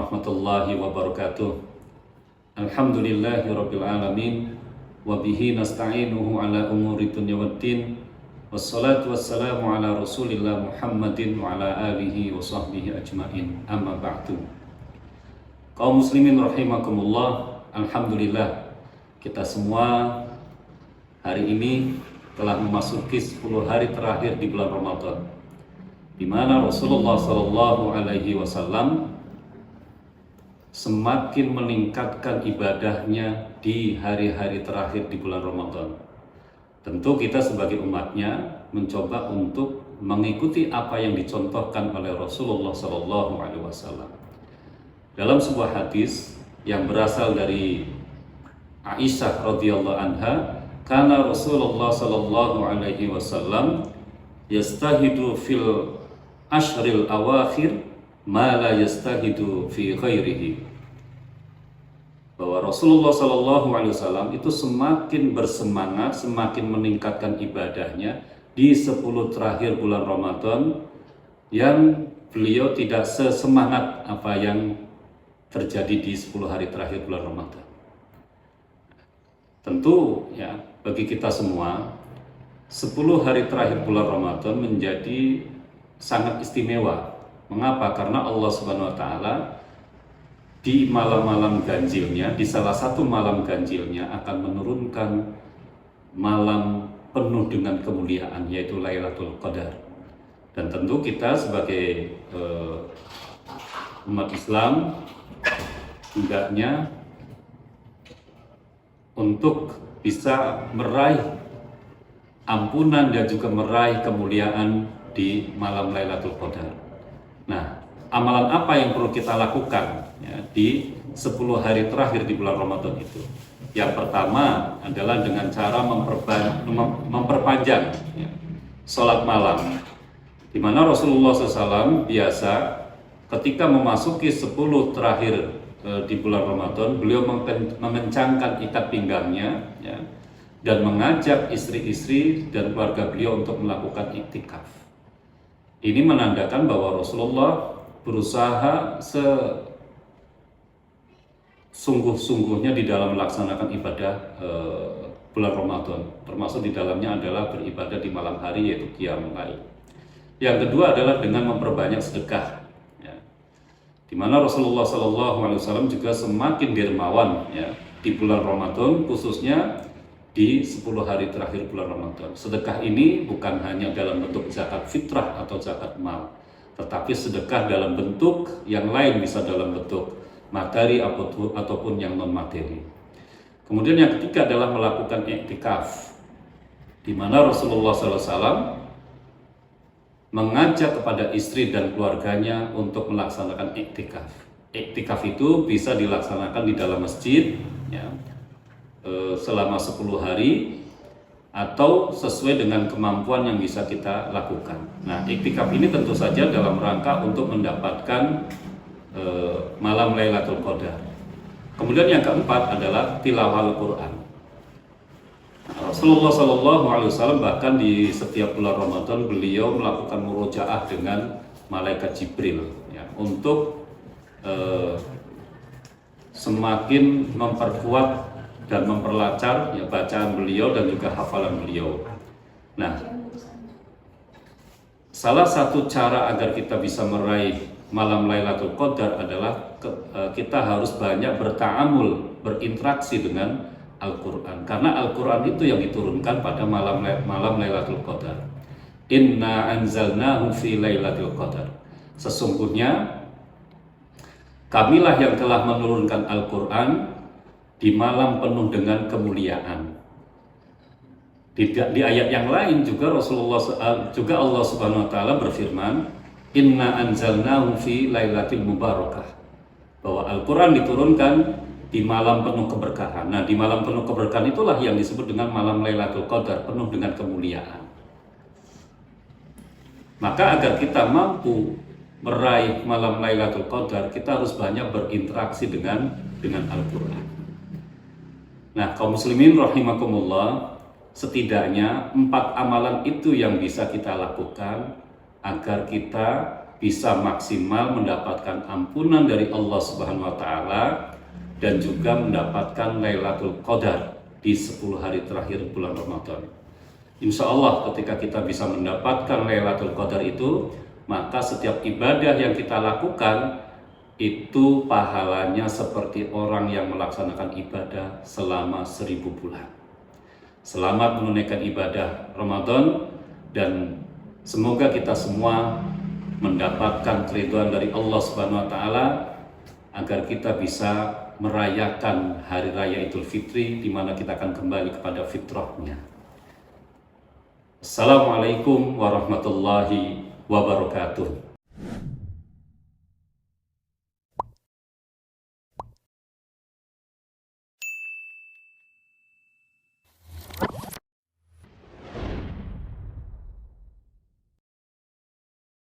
warahmatullahi wabarakatuh. Alhamdulillahirabbil alamin wa bihi nasta'inuhu ala umuri dunya waddin. Wassalatu wassalamu ala Rasulillah Muhammadin wa ala alihi wa sahbihi ajmain. Amma ba'du. Kaum muslimin rahimakumullah, alhamdulillah kita semua hari ini telah memasuki 10 hari terakhir di bulan Ramadan, di mana Rasulullah Shallallahu Alaihi Wasallam semakin meningkatkan ibadahnya di hari-hari terakhir di bulan Ramadan. Tentu kita sebagai umatnya mencoba untuk mengikuti apa yang dicontohkan oleh Rasulullah Shallallahu Alaihi Wasallam. Dalam sebuah hadis yang berasal dari Aisyah radhiyallahu anha, karena Rasulullah Shallallahu Alaihi Wasallam yastahidu fil ashril awakhir ma la yastahidu fi ghairihi, bahwa Rasulullah Shallallahu Alaihi Wasallam itu semakin bersemangat, semakin meningkatkan ibadahnya di 10 terakhir bulan Ramadan, yang beliau tidak sesemangat apa yang terjadi di 10 hari terakhir bulan Ramadan. Tentu ya, bagi kita semua 10 hari terakhir bulan Ramadan menjadi sangat istimewa. Mengapa? Karena Allah Subhanahu wa Ta'ala di malam-malam ganjilnya, di salah satu malam ganjilnya akan menurunkan malam penuh dengan kemuliaan, yaitu Lailatul Qadar. Dan tentu kita sebagai umat Islam hendaknya untuk bisa meraih ampunan dan juga meraih kemuliaan di malam Lailatul Qadar. Nah, amalan apa yang perlu kita lakukan ya, di 10 hari terakhir di bulan Ramadan itu? Yang pertama adalah dengan cara memperpanjang ya, sholat malam, di mana Rasulullah SAW biasa ketika memasuki 10 terakhir di bulan Ramadan, beliau mengencangkan ikat pinggangnya ya, dan mengajak istri-istri dan keluarga beliau untuk melakukan iktikaf. Ini menandakan bahwa Rasulullah berusaha sesungguh-sungguhnya di dalam melaksanakan ibadah bulan Ramadan, termasuk di dalamnya adalah beribadah di malam hari, yaitu qiyamul lail. Yang kedua adalah dengan memperbanyak sedekah, ya, di mana Rasulullah SAW juga semakin dermawan ya, di bulan Ramadan, khususnya di 10 hari terakhir bulan Ramadan. Sedekah ini bukan hanya dalam bentuk zakat fitrah atau zakat mal, tetapi sedekah dalam bentuk yang lain, bisa dalam bentuk materi ataupun yang non materi. Kemudian yang ketiga adalah melakukan iktikaf, di mana Rasulullah SAW mengajak kepada istri dan keluarganya untuk melaksanakan iktikaf. Iktikaf itu bisa dilaksanakan di dalam masjid ya, selama 10 hari atau sesuai dengan kemampuan yang bisa kita lakukan. Nah, iktikaf ini tentu saja dalam rangka untuk mendapatkan malam Lailatul Qadar. Kemudian yang keempat adalah tilawah Al-Quran. Rasulullah SAW bahkan di setiap bulan Ramadan beliau melakukan murojaah dengan malaikat Jibril ya, untuk semakin memperkuat dan memperlancar ya, bacaan beliau dan juga hafalan beliau. Nah, salah satu cara agar kita bisa meraih malam Lailatul Qadar adalah kita harus banyak berta'amul, berinteraksi dengan Al-Quran, karena Al-Quran itu yang diturunkan pada malam Lailatul Qadar. Inna anzalnahu fi Lailatul Qadar. Sesungguhnya kamilah yang telah menurunkan Al-Quran di malam penuh dengan kemuliaan. Di ayat yang lain juga juga Allah Subhanahu wa Ta'ala berfirman, Inna anzalnahu fi lailatul mubarakah, bahwa Al-Quran diturunkan di malam penuh keberkahan. Nah, di malam penuh keberkahan itulah yang disebut dengan malam Lailatul Qadar, penuh dengan kemuliaan. Maka agar kita mampu meraih malam Lailatul Qadar, kita harus banyak berinteraksi dengan Al-Quran. Nah, kaum muslimin rahimakumullah, setidaknya 4 amalan itu yang bisa kita lakukan agar kita bisa maksimal mendapatkan ampunan dari Allah Subhanahu wa taala dan juga mendapatkan Lailatul Qadar di 10 hari terakhir bulan Ramadan. Insya Allah ketika kita bisa mendapatkan Lailatul Qadar itu, maka setiap ibadah yang kita lakukan itu pahalanya seperti orang yang melaksanakan ibadah selama 1000 bulan. Selamat menunaikan ibadah Ramadan dan semoga kita semua mendapatkan keridhaan dari Allah Subhanahu wa taala agar kita bisa merayakan hari raya Idul Fitri di mana kita akan kembali kepada fitrahnya. Assalamualaikum warahmatullahi wabarakatuh.